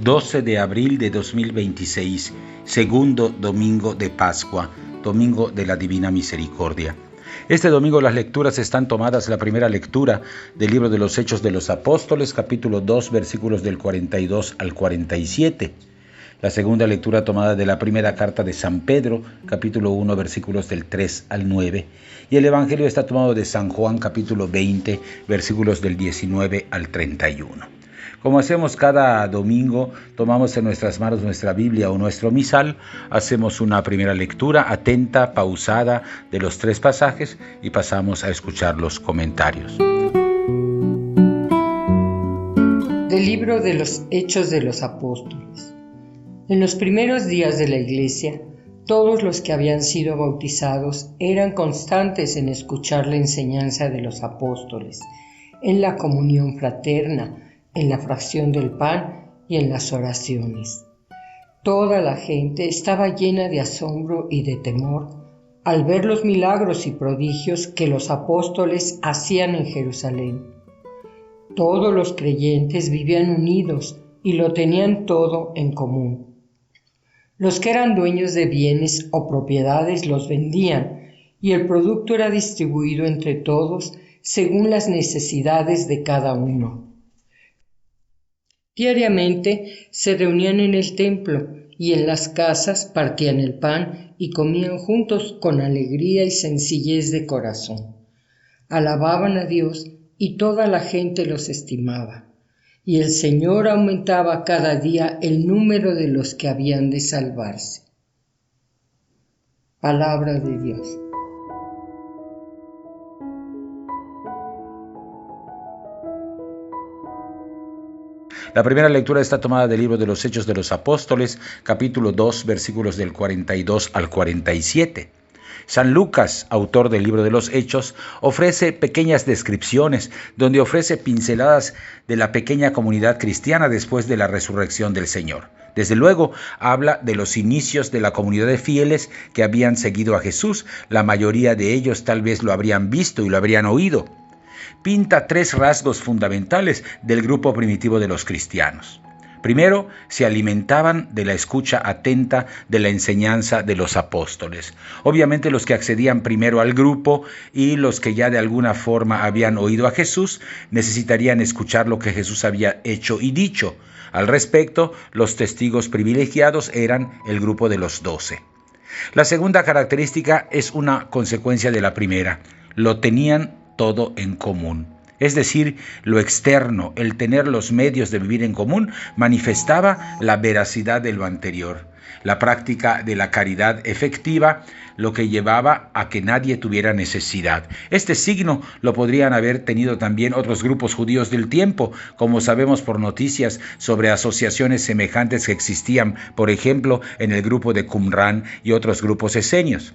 12 de abril de 2026, segundo domingo de Pascua, domingo de la Divina Misericordia. Este domingo las lecturas están tomadas, la primera lectura del libro de los Hechos de los Apóstoles, capítulo 2, versículos del 42 al 47. La segunda lectura tomada de la primera carta de San Pedro, capítulo 1, versículos del 3 al 9. Y el Evangelio está tomado de San Juan, capítulo 20, versículos del 19 al 31. Como hacemos cada domingo, tomamos en nuestras manos nuestra Biblia o nuestro misal, hacemos una primera lectura atenta, pausada de los 3 pasajes y pasamos a escuchar los comentarios. Del libro de los Hechos de los Apóstoles. En los primeros días de la Iglesia, todos los que habían sido bautizados eran constantes en escuchar la enseñanza de los apóstoles, en la comunión fraterna, en la fracción del pan y en las oraciones. Toda la gente estaba llena de asombro y de temor al ver los milagros y prodigios que los apóstoles hacían en Jerusalén. Todos los creyentes vivían unidos y lo tenían todo en común. Los que eran dueños de bienes o propiedades los vendían y el producto era distribuido entre todos según las necesidades de cada uno. Diariamente se reunían en el templo y en las casas partían el pan y comían juntos con alegría y sencillez de corazón. Alababan a Dios y toda la gente los estimaba. Y el Señor aumentaba cada día el número de los que habían de salvarse. Palabra de Dios. La primera lectura está tomada del libro de los Hechos de los Apóstoles, capítulo 2, versículos del 42 al 47. San Lucas, autor del libro de los Hechos, ofrece pequeñas descripciones donde ofrece pinceladas de la pequeña comunidad cristiana después de la resurrección del Señor. Desde luego, habla de los inicios de la comunidad de fieles que habían seguido a Jesús. La mayoría de ellos tal vez lo habrían visto y lo habrían oído. Pinta 3 rasgos fundamentales del grupo primitivo de los cristianos. Primero, se alimentaban de la escucha atenta de la enseñanza de los apóstoles. Obviamente los que accedían primero al grupo y los que ya de alguna forma habían oído a Jesús necesitarían escuchar lo que Jesús había hecho y dicho. Al respecto, los testigos privilegiados eran el grupo de los 12. La segunda característica es una consecuencia de la primera. Lo tenían todo en común. Es decir, lo externo, el tener los medios de vivir en común, manifestaba la veracidad de lo anterior. La práctica de la caridad efectiva, lo que llevaba a que nadie tuviera necesidad. Este signo lo podrían haber tenido también otros grupos judíos del tiempo, como sabemos por noticias sobre asociaciones semejantes que existían, por ejemplo, en el grupo de Qumran y otros grupos esenios.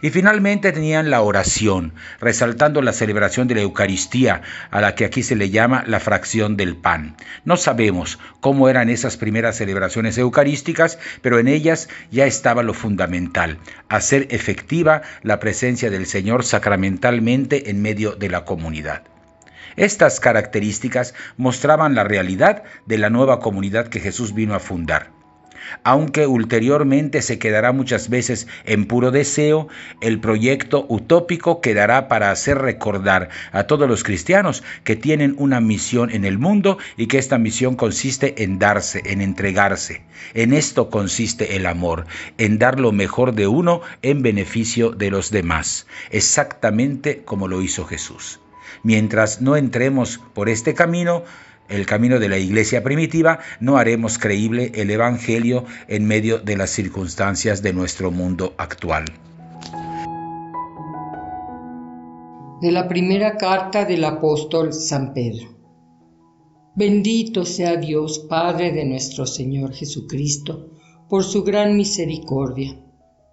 Y finalmente tenían la oración, resaltando la celebración de la Eucaristía, a la que aquí se le llama la fracción del pan. No sabemos cómo eran esas primeras celebraciones eucarísticas, pero en ellas ya estaba lo fundamental, hacer efectiva la presencia del Señor sacramentalmente en medio de la comunidad. Estas características mostraban la realidad de la nueva comunidad que Jesús vino a fundar. Aunque ulteriormente se quedará muchas veces en puro deseo, el proyecto utópico quedará para hacer recordar a todos los cristianos que tienen una misión en el mundo y que esta misión consiste en darse, en entregarse. En esto consiste el amor, en dar lo mejor de uno en beneficio de los demás, exactamente como lo hizo Jesús. Mientras no entremos por este camino, el camino de la iglesia primitiva, no haremos creíble el Evangelio en medio de las circunstancias de nuestro mundo actual. De la primera carta del apóstol San Pedro. Bendito sea Dios, Padre de nuestro Señor Jesucristo, por su gran misericordia,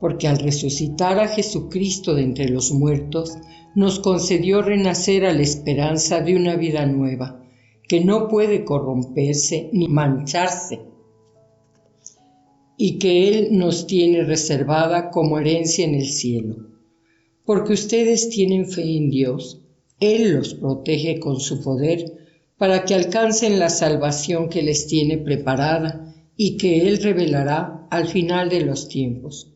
porque al resucitar a Jesucristo de entre los muertos, nos concedió renacer a la esperanza de una vida nueva, que no puede corromperse ni mancharse, y que Él nos tiene reservada como herencia en el cielo. Porque ustedes tienen fe en Dios, Él los protege con su poder para que alcancen la salvación que les tiene preparada y que Él revelará al final de los tiempos.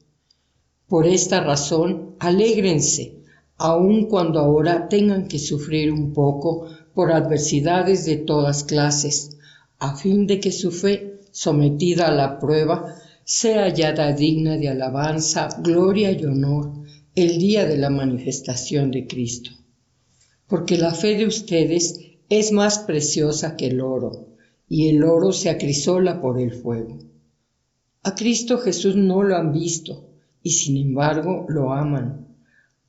Por esta razón, alégrense, aun cuando ahora tengan que sufrir un poco por adversidades de todas clases, a fin de que su fe, sometida a la prueba, sea hallada digna de alabanza, gloria y honor el día de la manifestación de Cristo. Porque la fe de ustedes es más preciosa que el oro, y el oro se acrisola por el fuego. A Cristo Jesús no lo han visto, y sin embargo lo aman.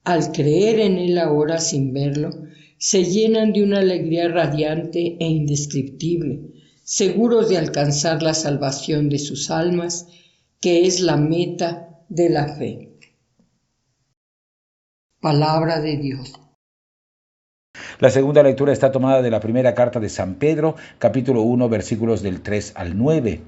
Al creer en Él ahora sin verlo, se llenan de una alegría radiante e indescriptible, seguros de alcanzar la salvación de sus almas, que es la meta de la fe. Palabra de Dios. La segunda lectura está tomada de la primera carta de San Pedro, capítulo 1, versículos del 3 al 9.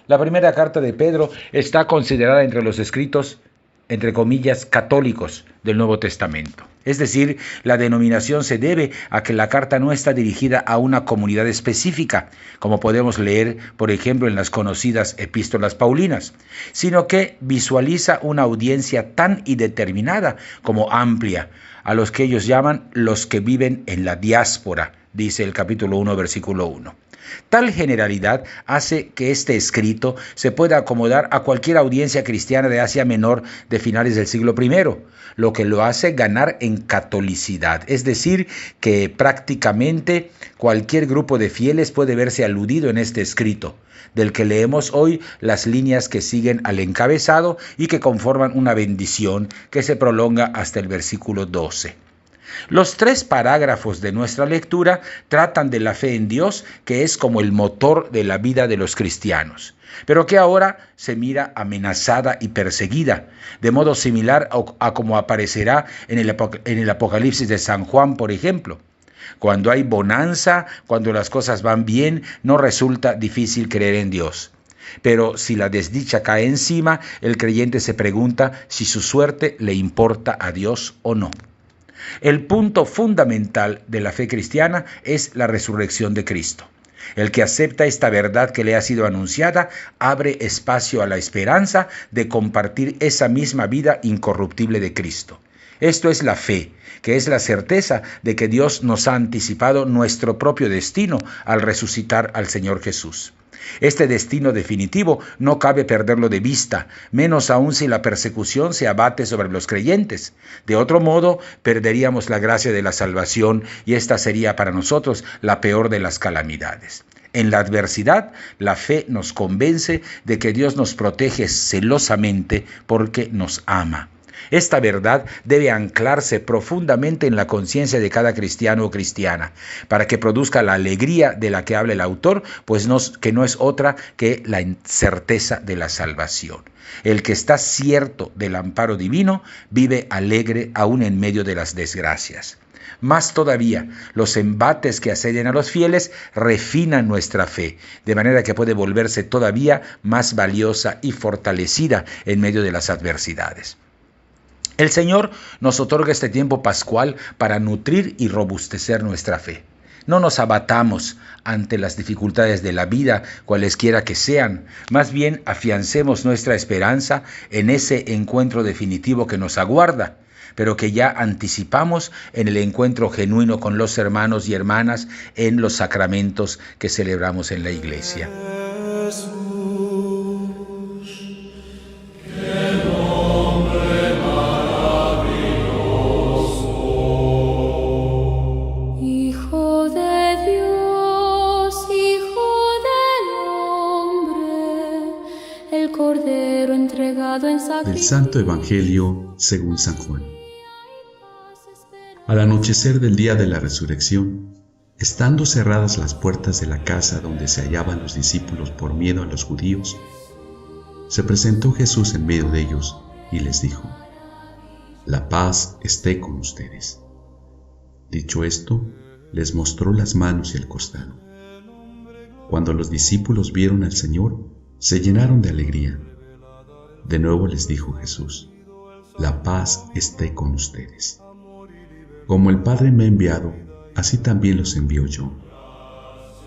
La primera carta de Pedro está considerada entre los escritos, entre comillas, católicos del Nuevo Testamento. Es decir, la denominación se debe a que la carta no está dirigida a una comunidad específica, como podemos leer, por ejemplo, en las conocidas epístolas paulinas, sino que visualiza una audiencia tan indeterminada como amplia, a los que ellos llaman los que viven en la diáspora, dice el capítulo 1, versículo 1. Tal generalidad hace que este escrito se pueda acomodar a cualquier audiencia cristiana de Asia Menor de finales del siglo I, lo que lo hace ganar en catolicidad. Es decir, que prácticamente cualquier grupo de fieles puede verse aludido en este escrito, del que leemos hoy las líneas que siguen al encabezado y que conforman una bendición que se prolonga hasta el versículo 12. Los 3 parágrafos de nuestra lectura tratan de la fe en Dios, que es como el motor de la vida de los cristianos, pero que ahora se mira amenazada y perseguida, de modo similar a como aparecerá en el Apocalipsis de San Juan, por ejemplo. Cuando hay bonanza, cuando las cosas van bien, no resulta difícil creer en Dios. Pero si la desdicha cae encima, el creyente se pregunta si su suerte le importa a Dios o no. El punto fundamental de la fe cristiana es la resurrección de Cristo. El que acepta esta verdad que le ha sido anunciada abre espacio a la esperanza de compartir esa misma vida incorruptible de Cristo. Esto es la fe, que es la certeza de que Dios nos ha anticipado nuestro propio destino al resucitar al Señor Jesús. Este destino definitivo no cabe perderlo de vista, menos aún si la persecución se abate sobre los creyentes. De otro modo, perderíamos la gracia de la salvación y esta sería para nosotros la peor de las calamidades. En la adversidad, la fe nos convence de que Dios nos protege celosamente porque nos ama. Esta verdad debe anclarse profundamente en la conciencia de cada cristiano o cristiana, para que produzca la alegría de la que habla el autor, pues que no es otra que la certeza de la salvación. El que está cierto del amparo divino vive alegre aún en medio de las desgracias. Más todavía, los embates que asedian a los fieles refinan nuestra fe, de manera que puede volverse todavía más valiosa y fortalecida en medio de las adversidades. El Señor nos otorga este tiempo pascual para nutrir y robustecer nuestra fe. No nos abatamos ante las dificultades de la vida, cualesquiera que sean. Más bien afiancemos nuestra esperanza en ese encuentro definitivo que nos aguarda, pero que ya anticipamos en el encuentro genuino con los hermanos y hermanas en los sacramentos que celebramos en la Iglesia. Del Santo Evangelio según San Juan. Al anochecer del día de la resurrección, estando cerradas las puertas de la casa donde se hallaban los discípulos por miedo a los judíos, se presentó Jesús en medio de ellos y les dijo: «La paz esté con ustedes». Dicho esto, les mostró las manos y el costado. Cuando los discípulos vieron al Señor, se llenaron de alegría. De nuevo les dijo Jesús: «La paz esté con ustedes. Como el Padre me ha enviado, así también los envío yo».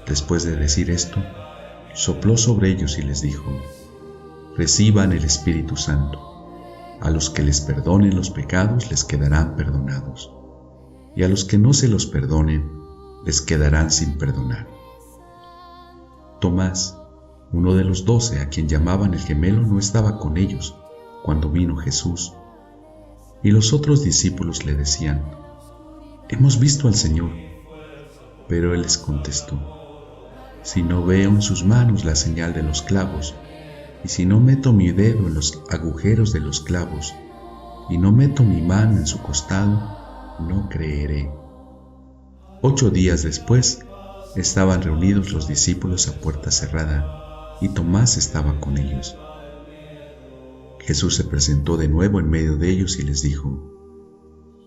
Después de decir esto, sopló sobre ellos y les dijo: reciban el Espíritu Santo. A los que les perdonen los pecados les quedarán perdonados, y a los que no se los perdonen les quedarán sin perdonar. Tomás, uno de los 12 a quien llamaban el gemelo, no estaba con ellos cuando vino Jesús, y los otros discípulos le decían: hemos visto al Señor. Pero él les contestó: si no veo en sus manos la señal de los clavos, y si no meto mi dedo en los agujeros de los clavos, y no meto mi mano en su costado, no creeré. 8 días después, estaban reunidos los discípulos a puerta cerrada, y Tomás estaba con ellos. Jesús se presentó de nuevo en medio de ellos y les dijo: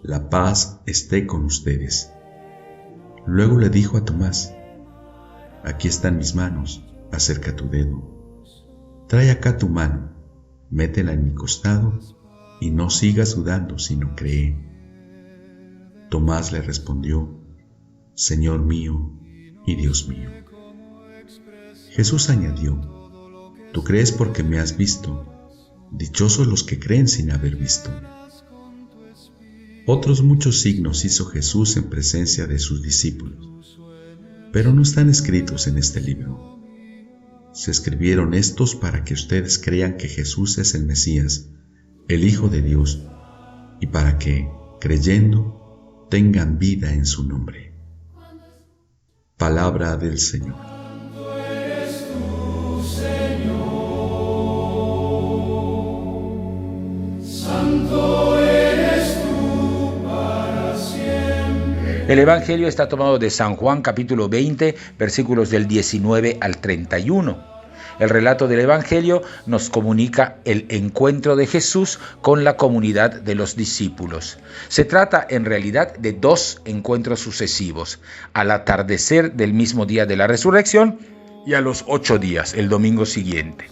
la paz esté con ustedes. Luego le dijo a Tomás: aquí están mis manos, acerca tu dedo. Trae acá tu mano, métela en mi costado, y no sigas dudando, sino cree. Tomás le respondió: Señor mío y Dios mío. Jesús añadió: tú crees porque me has visto. Dichosos los que creen sin haber visto. Otros muchos signos hizo Jesús en presencia de sus discípulos, pero no están escritos en este libro. Se escribieron estos para que ustedes crean que Jesús es el Mesías, el Hijo de Dios, y para que, creyendo, tengan vida en su nombre. Palabra del Señor. El Evangelio está tomado de San Juan capítulo 20, versículos del 19 al 31. El relato del Evangelio nos comunica el encuentro de Jesús con la comunidad de los discípulos. Se trata en realidad de 2 encuentros sucesivos: al atardecer del mismo día de la resurrección y a los 8 días, el domingo siguiente.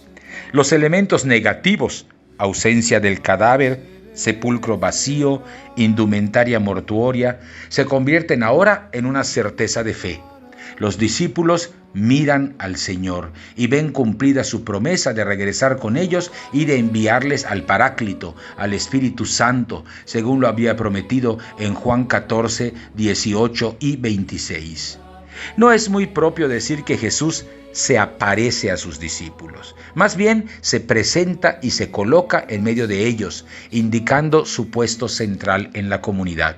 Los elementos negativos: ausencia del cadáver, sepulcro vacío, indumentaria mortuoria, se convierten ahora en una certeza de fe. Los discípulos miran al Señor y ven cumplida su promesa de regresar con ellos y de enviarles al Paráclito, al Espíritu Santo, según lo había prometido en Juan 14, 18 y 26. No es muy propio decir que Jesús se aparece a sus discípulos. Más bien se presenta y se coloca en medio de ellos, indicando su puesto central en la comunidad.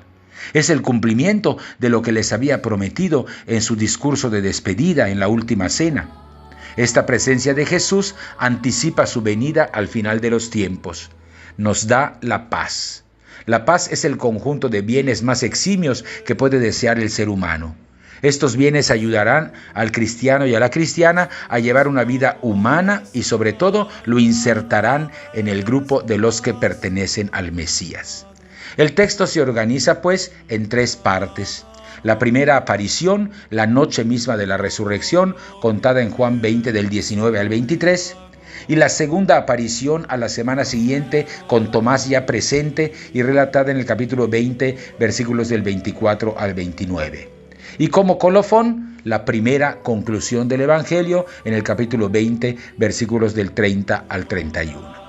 Es el cumplimiento de lo que les había prometido en su discurso de despedida en la última cena. Esta presencia de Jesús anticipa su venida al final de los tiempos. Nos da la paz. La paz es el conjunto de bienes más eximios que puede desear el ser humano. Estos bienes ayudarán al cristiano y a la cristiana a llevar una vida humana y sobre todo lo insertarán en el grupo de los que pertenecen al Mesías. El texto se organiza pues en 3 partes. La primera aparición, la noche misma de la resurrección, contada en Juan 20 del 19 al 23. Y la segunda aparición a la semana siguiente con Tomás ya presente y relatada en el capítulo 20, versículos del 24 al 29. Y como colofón, la primera conclusión del Evangelio en el capítulo 20, versículos del 30 al 31.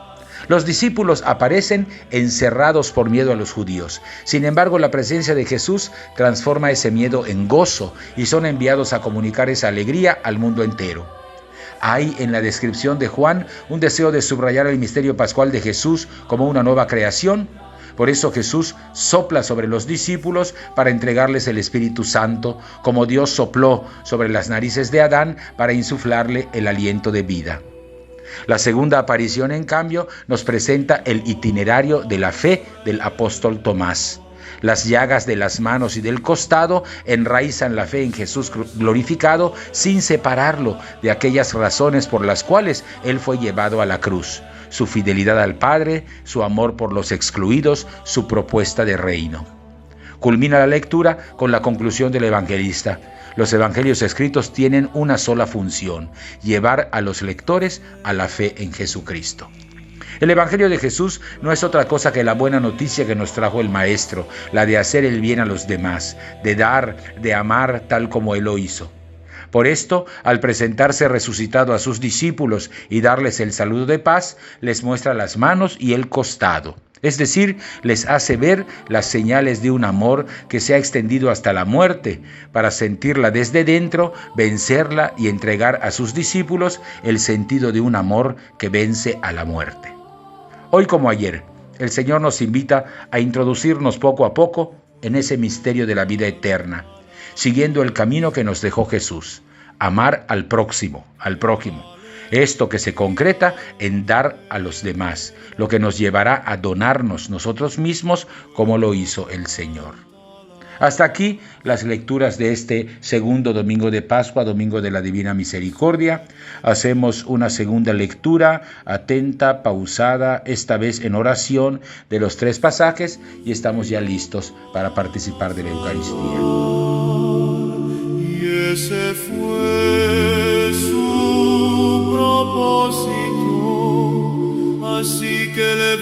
Los discípulos aparecen encerrados por miedo a los judíos. Sin embargo, la presencia de Jesús transforma ese miedo en gozo y son enviados a comunicar esa alegría al mundo entero. Hay en la descripción de Juan un deseo de subrayar el misterio pascual de Jesús como una nueva creación. Por eso Jesús sopla sobre los discípulos para entregarles el Espíritu Santo, como Dios sopló sobre las narices de Adán para insuflarle el aliento de vida. La segunda aparición, en cambio, nos presenta el itinerario de la fe del apóstol Tomás. Las llagas de las manos y del costado enraizan la fe en Jesús glorificado sin separarlo de aquellas razones por las cuales Él fue llevado a la cruz: su fidelidad al Padre, su amor por los excluidos, su propuesta de reino. Culmina la lectura con la conclusión del evangelista. Los evangelios escritos tienen una sola función: llevar a los lectores a la fe en Jesucristo. El Evangelio de Jesús no es otra cosa que la buena noticia que nos trajo el Maestro, la de hacer el bien a los demás, de dar, de amar tal como Él lo hizo. Por esto, al presentarse resucitado a sus discípulos y darles el saludo de paz, les muestra las manos y el costado. Es decir, les hace ver las señales de un amor que se ha extendido hasta la muerte, para sentirla desde dentro, vencerla y entregar a sus discípulos el sentido de un amor que vence a la muerte. Hoy como ayer, el Señor nos invita a introducirnos poco a poco en ese misterio de la vida eterna, siguiendo el camino que nos dejó Jesús, amar al próximo, al prójimo. Esto que se concreta en dar a los demás, lo que nos llevará a donarnos nosotros mismos como lo hizo el Señor. Hasta aquí las lecturas de este segundo domingo de Pascua, domingo de la Divina Misericordia. Hacemos una segunda lectura atenta, pausada, esta vez en oración de los 3 pasajes y estamos ya listos para participar de la Eucaristía. Y ese fue su propósito, así que le